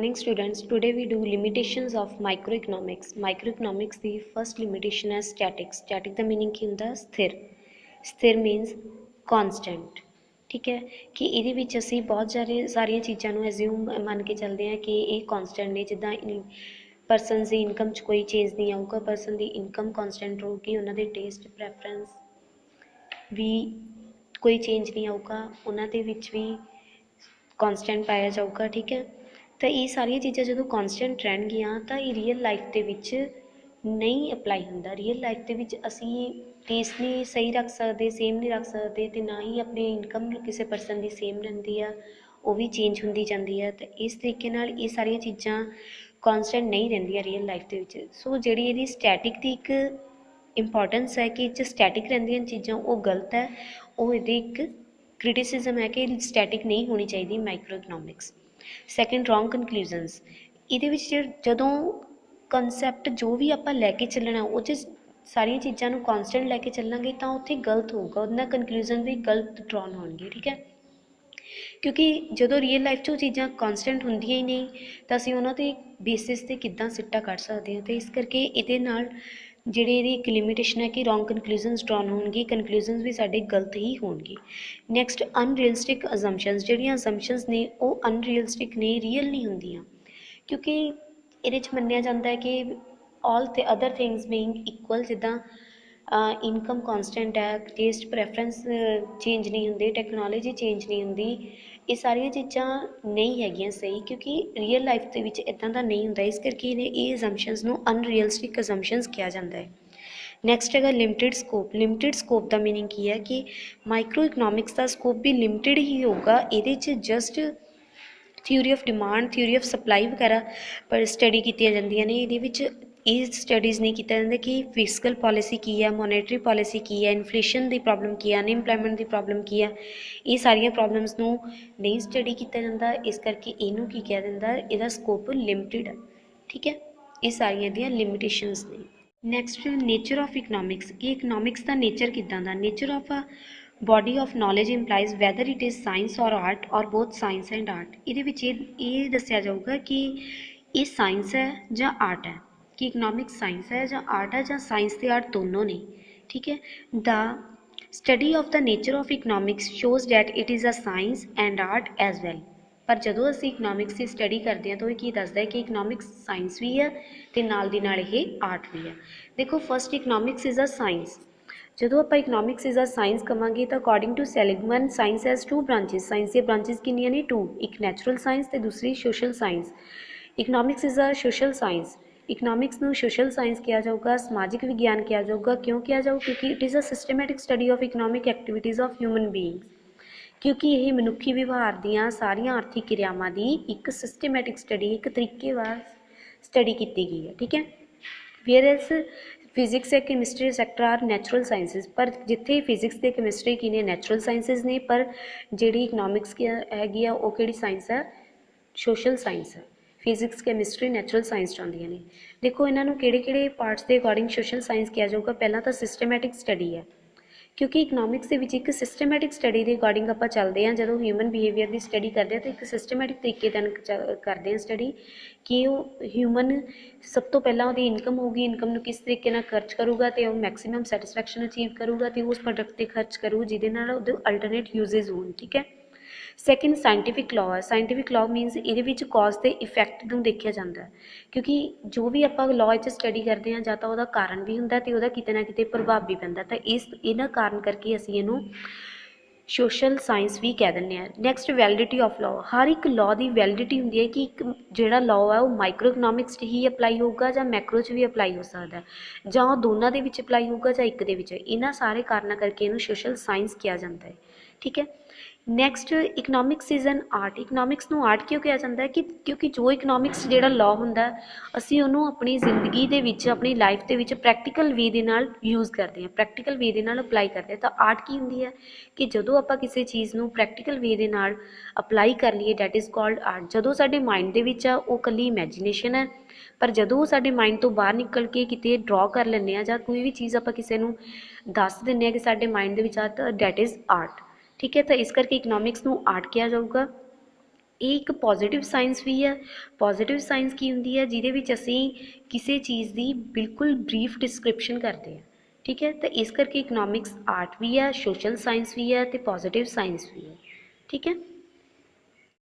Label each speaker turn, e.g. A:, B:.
A: morning students. Today we do limitations of microeconomics. Microeconomics the first limitation is static. Static the meaning ਕੀ ਹੁੰਦਾ ਸਥਿਰ. ਸਥਿਰ means constant. ठीक है कि ਇਹਦੇ ਵਿੱਚ ਅਸੀਂ ਬਹੁਤ ਸਾਰੀਆਂ ਚੀਜ਼ਾਂ ਨੂੰ ਐਜ਼ਿਊਮ ਮੰਨ ਕੇ ਚੱਲਦੇ ਹਾਂ ਕਿ ਇਹ ਕਨਸਟੈਂਟ ਨੇ ਜਿੱਦਾਂ ਪਰਸਨਸ ਦੀ ਇਨਕਮ 'ਚ ਕੋਈ ਚੇਂਜ ਨਹੀਂ ਆਊਗਾ ਪਰਸਨ ਦੀ ਇਨਕਮ ਕਨਸਟੈਂਟ ਰਹੂਗੀ ਉਹਨਾਂ ਦੇ ਟੇਸਟ ਪ੍ਰੈਫਰੈਂਸ ਵੀ ਕੋਈ ਚੇਂਜ ਨਹੀਂ ਆਊਗਾ ਉਹਨਾਂ ਦੇ ਵਿੱਚ ਵੀ कॉन्सटेंट पाया जाऊगा। ठीक है तो ये सारिया चीज़ां जो कॉन्सटेंट रहनगियां तो ये रियल लाइफ के विच नहीं अप्लाई होंदा। रियल लाइफ के विच असी टेस्ट नहीं सही रख सकते सेम नहीं रख सकते तो ना ही अपनी इनकम किसी परसन की सेम रहिंदी आ वो भी चेंज होंदी जाती है। तो इस तरीके नाल ये सारिया चीज़ां कॉन्सटेंट नहीं रहिंदियां रियल लाइफ के विच। सो जिहड़ी इहदी स्टैटिक की एक इंपॉर्टेंस है कि स्टैटिक रहिंदियां चीज़ां वो गलत है। वो इहदी एक क्रिटिसिज्म है कि स्टैटिक नहीं होनी चाहिए माइक्रो इकनॉमिक्स। सैकेंड रॉन्ग कनक्लूजनस ये जदों कंसैप्ट जो भी आप लैके चलना वो सारिया चीज़ों को कॉन्सटेंट लैके चलांगे तो उत्थे गलत होगा उन्होंने कनक्लूजन भी गलत ड्रॉन होंगे। ठीक है क्योंकि जो रियल लाइफ वो चीज़ां कॉन्सटेंट होंदियां ही नहीं तो असीं उन्हां दे बेसिस ते किद्दां सिट्टा कढ़ सकते हैं। तो इस करके इहदे नाल ਜਿਹੜੀ ਇਹਦੀ ਇੱਕ ਲਿਮਿਟੇਸ਼ਨ ਹੈ ਕਿ ਰੋਂਗ ਕਨਕਲੂਜਨਸ ਡਰਾਉਣ ਹੋਣਗੇ ਕਨਕਲੂਜਨਸ ਵੀ ਸਾਡੇ ਗਲਤ ਹੀ ਹੋਣਗੇ। ਨੈਕਸਟ ਅਨਰੀਅਲਿਸਟਿਕ ਅਜ਼ੰਪਸ਼ਨਸ ਜਿਹੜੀਆਂ ਅਜ਼ੰਪਸ਼ਨਸ ਨੇ ਉਹ ਅਨਰੀਅਲਿਸਟਿਕ ਨੇ ਰੀਅਲ ਨਹੀਂ ਹੁੰਦੀਆਂ ਕਿਉਂਕਿ ਇਹਦੇ 'ਚ ਮੰਨਿਆ ਜਾਂਦਾ ਹੈ ਕਿ ਆਲ ਤੇ ਅਦਰ ਥਿੰਗਸ ਬੀਇੰਗ ਇਕੁਅਲ ਜਿੱਦਾਂ ਇਨਕਮ ਕੌਨਸਟੈਂਟ ਹੈ ਟੇਸਟ ਪ੍ਰੈਫਰੈਂਸ ਚੇਂਜ ਨਹੀਂ ਹੁੰਦੇ ਟੈਕਨੋਲੋਜੀ ਚੇਂਜ ਨਹੀਂ ਹੁੰਦੀ ਇਹ ਸਾਰੀਆਂ ਚੀਜ਼ਾਂ ਨਹੀਂ ਹੈਗੀਆਂ ਸਹੀ ਕਿਉਂਕਿ ਰੀਅਲ ਲਾਈਫ ਦੇ ਵਿੱਚ ਇੱਦਾਂ ਦਾ ਨਹੀਂ ਹੁੰਦਾ। ਇਸ ਕਰਕੇ ਇਹ ਅਜ਼ੰਪਸ਼ਨਸ ਨੂੰ ਅਨਰੀਅਲਿਸਟਿਕ ਅਜ਼ੰਪਸ਼ਨਸ ਕਿਹਾ ਜਾਂਦਾ ਹੈ। ਨੈਕਸਟ ਹੈਗਾ ਲਿਮਿਟਿਡ ਸਕੋਪ। ਲਿਮਿਟਿਡ ਸਕੋਪ ਦਾ ਮੀਨਿੰਗ ਕੀ ਹੈ ਕਿ ਮਾਈਕਰੋ ਇਕਨੋਮਿਕਸ ਦਾ ਸਕੋਪ ਵੀ ਲਿਮਿਟਿਡ ਹੀ ਹੋਊਗਾ। ਇਹਦੇ 'ਚ just theory of demand theory of supply ਵਗੈਰਾ ਪਰ ਸਟੱਡੀ ਕੀਤੀਆਂ ਜਾਂਦੀਆਂ ਨੇ। ਇਹਦੇ ਵਿੱਚ ਇਹ ਸਟੱਡੀਜ਼ नहीं किया जाता कि फिजिकल पॉलिसी की है मोनेटरी पॉलिसी की है इन्फ्लेशन की प्रॉब्लम की है अनएम्पलॉयमेंट की प्रॉब्लम की है ये सारिया प्रॉब्लम्स नूं नहीं स्टडी किया जाता। इस करके इनू की कह दिंदा इहदा स्कोप लिमिटेड है। ठीक है ये सारिया दियां लिमिटेशनस ने। नैक्सट नेचर ऑफ इकनॉमिक्स कि इकनॉमिक्स का नेचर किदां दा nature of a body of knowledge implies weather it is science और आर्ट और बोथ साइंस एंड आर्ट। इहदे विच ये दस्सिया जाऊगा कि ये साइंस है जां आर्ट है कि इकनॉमिक्स साइंस है या आर्ट है या साइंस ते आर्ट दोनों ने। ठीक है the study of the nature of economics shows that it is a science and art as well. पर जदों असीं इकनॉमिक्स की स्टडी करते हैं तो ये दसदा है कि इकनॉमिक्स साइंस भी है तो नाल दी नाल ये आर्ट भी है। देखो first economics is a science जदों आप इकनॉमिक्स इज़ अ साइंस कहांगे तो according to Seligman science has two branches. Science दी ब्रांचिज कितनियां ने टू एक नैचुरल साइंस तो दूसरी social science. Economics is a social science economics ਨੂੰ सोशल साइंस किया जाऊगा समाजिक विज्ञान किया जाऊगा। क्यों किया जाऊ क्योंकि it is a systematic study of economic activities of human beings क्योंकि यह मनुखी व्यवहार दियां सारियां आर्थिक क्रियावां की एक सिस्टमैटिक स्टडी एक तरीकेवार स्टडी की गई है। ठीक है वेयर एज फिजिक्स है chemistry sector are natural sciences पर जिथे फिजिक्स ते कैमिस्ट्री की ने नैचुरल साइंसिस ने पर जिहड़ी इकनॉमिक्स हैगी आ वो किहड़ी साइंस है सोशल साइंस है। फिजिक्स कैमिस्ट्री नैचुरल साइंस चाहदियां ने। देखो इन्हों किहड़े पार्ट्स के अकॉर्डिंग सोशल साइंस किया जाऊगा। पहला तो सिस्टमैटिक स्टडी है क्योंकि इकनॉमिक्स के विच एक सिस्टमैटिक स्टडी के अकॉर्डिंग आप चलते हैं जदों ह्यूमन बिहेवियर की स्टडी करते हैं तो एक सिस्टमैटिक तरीके करते हैं स्टडी कि वो ह्यूमन सब तो पहला वो इनकम होगी इनकम किस तरीके खर्च करूगा तो मैक्सीमम सैटिस्फैक्शन अचीव करूगा तो उस प्रोडक्ट पर खर्च करू जिहदे नाल उहदे अल्टरनेट यूजेज होण। ठीक है सैकेंड साइंटिफिक लॉ है। साइंटिफिक लॉ मीनस ये कॉज के इफैक्ट को देखा जाता है क्योंकि जो भी आप लॉ स्टडी करते हैं या तो वह कारण भी होंगे तो वह किते ना किते प्रभाव भी पैंदा तो इस इन्हां कारण करके असीं इहनूं सोशल साइंस भी कह दिंदे हैं। नैक्सट वैलिडिटी ऑफ लॉ हर एक लॉ की वैलिडिटी होंदी है कि एक जिहड़ा लॉ है वो माइक्रो इकनॉमिक्स ही अप्लाई होगा या मैक्रो च भी अप्लाई हो सकता है जां दोनों के विच अप्लाई होगा या एक दे विच। इन्हां सारे कारणों करके इहनूं सोशल साइंस किया जाता है। ठीक है next economics is an art. Economics नूं आर्ट क्यों कहा जाता है कि क्योंकि जो इकनॉमिक्स जिहड़ा लॉ हुंदा असीं उहनूं अपनी जिंदगी दे विच अपनी लाइफ दे विच प्रैक्टिकल वे दे नाल यूज़ करते हैं प्रैक्टिकल वे दे नाल अप्लाई करते हैं। तो आर्ट की हुंदी है कि जदों आपां किसी चीज़ नूं प्रैक्टिकल वे दे नाल अप्लाई कर लईए डैट इज़ कॉल्ड आर्ट। जदों साडे माइंड दे विच आ वो कल्ली इमैजीनेशन है पर जदों साडे माइंड तो बाहर निकल के किते ड्रॉ कर लैंदे आ जां कोई भी चीज़ आपां किसी नूं दस दिंदे आ कि साडे माइंड दे विच आ तां डैट इज़ आर्ट। ठीक है तो इस करके इकनॉमिक्स नूं आर्ट किया जाऊगा। ਇਹ ਇੱਕ ਪੋਜ਼ੀਟਿਵ ਸਾਇੰਸ ਵੀ ਹੈ। ਪੋਜ਼ੀਟਿਵ ਸਾਇੰਸ ਕੀ ਹੁੰਦੀ ਹੈ, ਜਿਹਦੇ ਵਿੱਚ ਅਸੀਂ ਕਿਸੇ ਚੀਜ਼ ਦੀ ਬਿਲਕੁਲ ਬਰੀਫ ਡਿਸਕ੍ਰਿਪਸ਼ਨ ਕਰਦੇ ਹਾਂ। ਠੀਕ ਹੈ, ਤਾਂ ਇਸ ਕਰਕੇ ਇਕਨੋਮਿਕਸ ਆਰਟ ਵੀ ਹੈ, ਸੋਸ਼ਲ ਸਾਇੰਸ ਵੀ ਹੈ ਅਤੇ ਪੋਜ਼ੀਟਿਵ ਸਾਇੰਸ ਵੀ ਹੈ। ਠੀਕ ਹੈ।